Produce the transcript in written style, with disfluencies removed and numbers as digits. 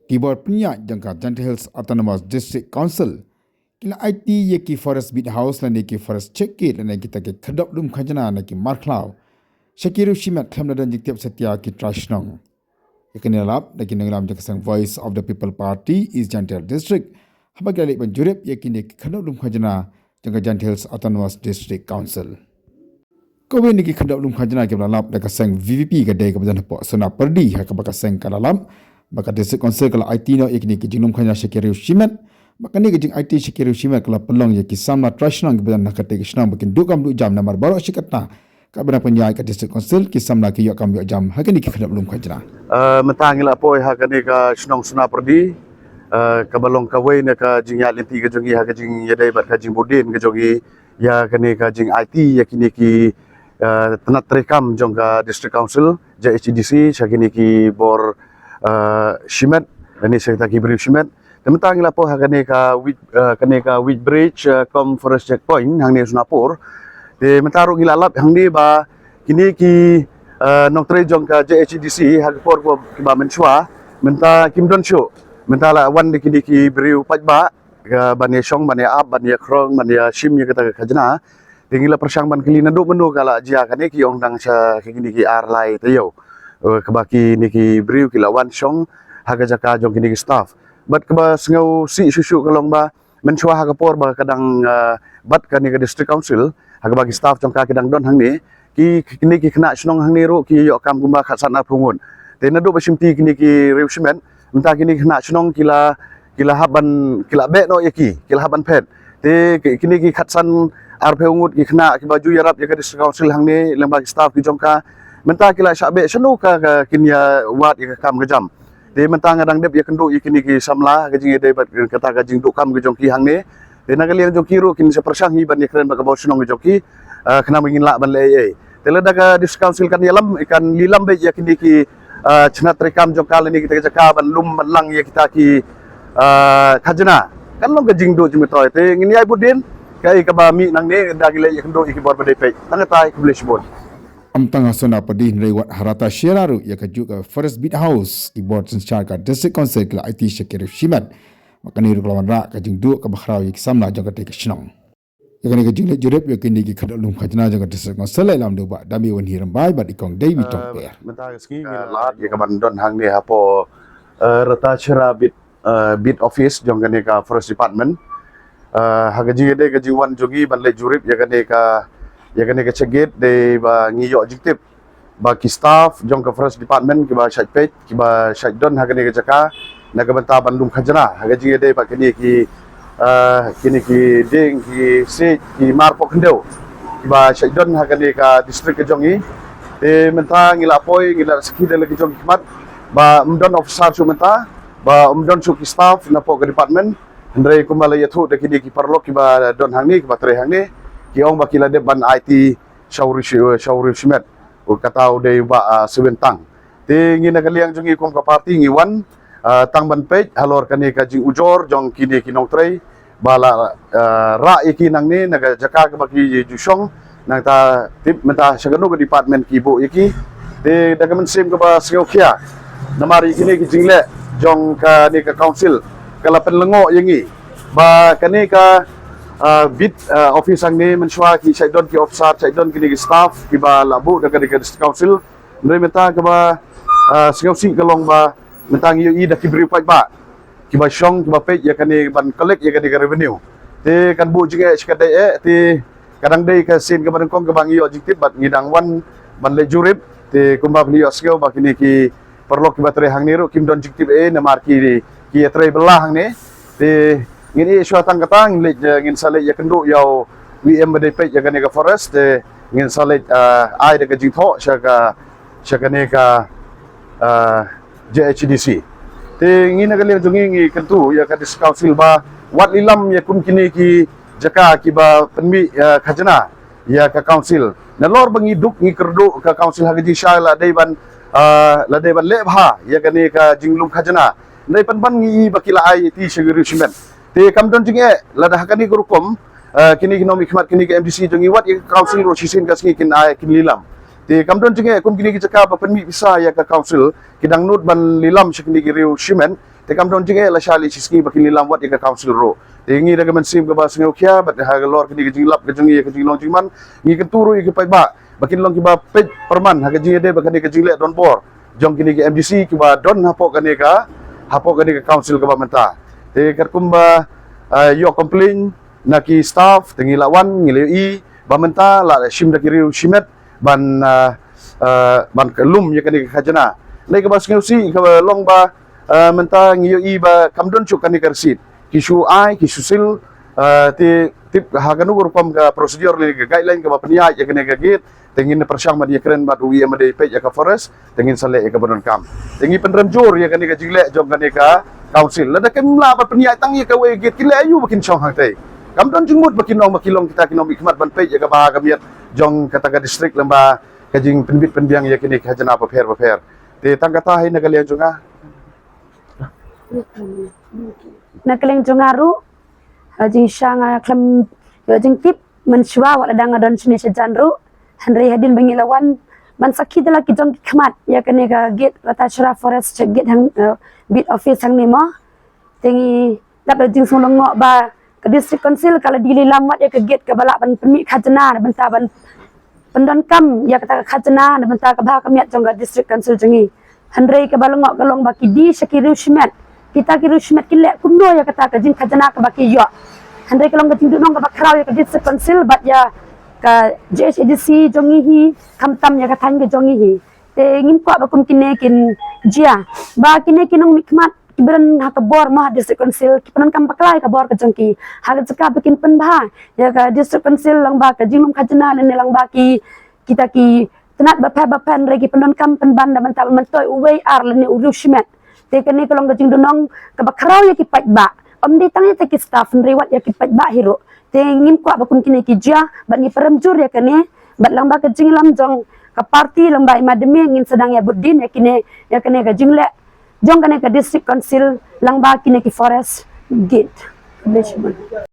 keyboard punya jangka Gentle Hills Autonomous District Council kila IT ye ki forest bit house la ne ki forest check ki la ne kita ke khadop dum khajana na ki marklau shakiru shimat kham dan jiktep setia ki trashnong yakini lab da ki nanglam jakasang Voice of the People Party East Gentle District habagale ban jurep yakini khadop dum khajana jangka Gentle Hills Autonomous District Council Kowe ni ki khadop dum khajana ke lab da kasang VVP ka de ka badan po sona perdi ha ka bakasang ka dalam baka District Council kala IT no yakini ki jinum khajana shakiru shimat makanya gejing IT sekiru shimat kalau pelong ya kisama trashnang kebetulan nak kata kisnang makin dukam du jam namar baru sikatna kabana penyai ke District Council kisamna ki yakam yo jam hakani ki khadap lum khajna mentangila poi hakani ka shnong suna perdi ka balong ka wei ne ka jing ya lenti ka jongi ha ka jing ya dai bat ka jing bodin ka jongi ya kani ka jing IT ya kini ki tenat rekam jong ka District Council ja HDC sakini ki bor shimat ani saya tak beri shimat Tentang lapo hakane ka with bridge kom forest checkpoint hang ni Sunapur de mentaro gilalap hang ni ba kini ki nong tre jong ka JHDC hagpor ko ba menchua menta kimdon show menta la wan de kini ki briu pajba ka bania shong bania ab bania krong bania shim ye kata khajna tingila persang ban kili nadu menu kala jia kane ki ong dang sa kini ki ar lai tayo kabaki ni ki briu kila wan shong haga jaka jong kini ki staff bat keba sengau si susu kalong ba menchua hagapor ba kadang bat kani ke District Council haga bagi staff jongka kadang don hang ni ki kini ki kena snong hang ni ro ki yo kam gumba khat sana pungun te nadu ba simti kini ki reushment entah kini kena snong kila haban kila be no yaki kila haban pet te kini ki khat san ar pungut ki kena ki baju yarap ya ke District Council hang ni leng bagi staff ki jongka mentah kila sabe senu ka kini wat ya kam gejam de mentang adang dep ya kenduk ikini ki samla gajing de bat kata gajing dukam ge jongki hang ne de nagalian jongki ro kin sepersang hi ban ya kren ba ka sunong ge jongki kena mengin la ban le tele daga District Council kan yalam ikan lilam be ya kini ki chnat rekam jongkal ni kita jaka ban lum lang ya kita ki khajna kan long gajing do jimi toy te ngin yai budin kai ka ba mi nang ne dagile ya kenduk iki bor ba de pe tangatai kublish bon Amtang asona padi rewat harata sheraru ya juga Forest Beat House di board senchar ka District Council kala IT sekiru shimat makani ruklawan ra ka jing du ka bakhrau ya samna jang ka te kishnong ya kani ka jing le jurep ya kini ki khadal lum khajna jang ka District Council lam du ba dami wan hiram bai ba dikong dei bitong per mentang ski lat ya ka ban don hang ni hapo rata shera bit office jong kani ka Forest Department haga jing de ka jiwan jogi ban le jurip ya kani ka ceget de ba ngiyo jiktip ba ki staff jong ka Forest Department ki ba site page ki ba site don hagani ka jaka naga banta bandung khajna haga jinge de ba kini ki ding ki se ki mar pokndeu ki ba site don hagani ka district ka jongi de menta ngila poi ngila ski de lagi jong khmat ba umdon officer su menta ba umdon su ki staff na po ka department ndre kumbala yathu de kini ki parlok ki ba don hangni ki ba tre hangni ki ong bakila de ban IT shawri shimet o katau de ba sewentang te ngi nagaliang jongi kong ka party ngi wan tang ban page halor kani ka jing ujor jong kini kinong trei bala ra iki nang ni naga jaka ka baki jusong nang ta tip menta sagano ka department ki bo iki te daga men sim ka ba sengokya namari kini ki jingle jong ka ni ka council kala penlengo yangi ba kani ka bit office ang ni menswa ki saidon ki officer saidon ki staff ki ba labu daga District Council ndre meta ka ba singausi kalong ba mentang yu i da ki bri ba ki ba shong ki ba pe ya kani ban collect ya kani revenue te kan bu jinge skadai te kadang dei ka sin ka ban kong ka bang yu jiktip bat ngidang wan ban le jurip te kumba bli skeo ba kini ki perlo ki ba tre hang niru kim don jiktip na mar ki tre belah hang ne te ngini suatang katang ngin sale ya kendu yau WM BDP ya kani ka forest ngin sale ai de ka jingtho shaka ne ka JHDC te ngin nagali jongi ngi kentu ya ka District Council ba wat lilam ya kum kini ki jaka ki ba penmi khajna ya ka council na lor bangi duk ngi kerdu ka council hagaji shala dei ban lebha ya kani ka jinglum khajna nei pan ban ngi bakila ai ti segiru simen te kamdon jinge lada hakani gurukom kini economic khmat kini ke MDC jongi wat ya council ro sisin kasngi kin ai kin lilam te kamdon jinge kum kini ki jaka ba penmi bisa ya ka council kidang nut ban lilam sekini ki riu shimen te kam don jinge la shali siski bakin lilam wat ka council ro te ngi daga men sim ka ba sngeu khia bat ha ga lor kini ka jinglap ka jingi ka jinglong jingman ngi ka turu ka pai ba bakin long ki ba pej perman ha ka jinge de bakan ka jingle don bor jong kini ka MDC ki ba don hapo ka council ka ba menta te kat kumba yo complain na ki staff tengi lawan ngi i ba menta la shim da ki riu shimet ban ban kelum ya kani khajana lai ka bas ngeusi ka long ba menta ngiyo i ba kamdon chu kani karsit kisu ai kisu sil ti tip haganu rupam ka prosedur le ka guideline ka ba penia ya kani ka git tengin persyang ma dia keren ba wi ma de pe ya ka forest tengin sale ya ka badon kam tengi penremjur ya kani ka jingle jong kani ka council la da kemla ba penia tang ya ka we git kile ayu bakin chong hang tai kamdon jingmut bakin ong makilong kita kinom ikmat ban pe ya ka ba kamiat jong kata ka distrik lamba kajing penbit penbiang ya kini khajana paper te tangkata hai nagalian junga nakaleng jongaru jing shanga klam jing tip menshwa wala danga don sini sejanru handre hadin bangilawan man sakit la ki jong khmat ya kene ga gate rata shra forest check gate hang bit office hang nemo tengi dapat jing sulong ba ke district council kala dili lamat ya ke gate ke balak ban permit khajana benta ban pendon kam ya kata khajana benta ka ba kamiat jong ga district council jengi handre ke balongok galong baki di sekiru shmet kita kiru shmet kilek kundo ya kata ka jing khajana ka baki yo handai kalong ka jing dunong ka bakrau ya ka district council bat ya ka JSADC jongi hi kamtam ya ka than ka jongi hi te ngin ko ba kum kine kin jia ba kine kinong mikmat kiberan ha ka bor ma district council kipanan kam baklai ka bor ka jongki ha ka jaka bikin penbha ya ka district council lang ba ka jinglum khajana le lang ba ki kita ki tenat ba pan regi pendon kam penban da mental mentoy uwei ar le ne uru shmet te kene kalong gajing dunong ka bakrau ya ki pat ba om di tangnya te ki staff rewat ya ki pat ba hiro te ngin kwa ba kun kine ki jia ban ni peremjur ya kene bat lang ba gajing lam jong ka parti lang ba imademi ngin sedang ya budin ya kene gajing le jong kene ka district council lang ba kine ki forest gate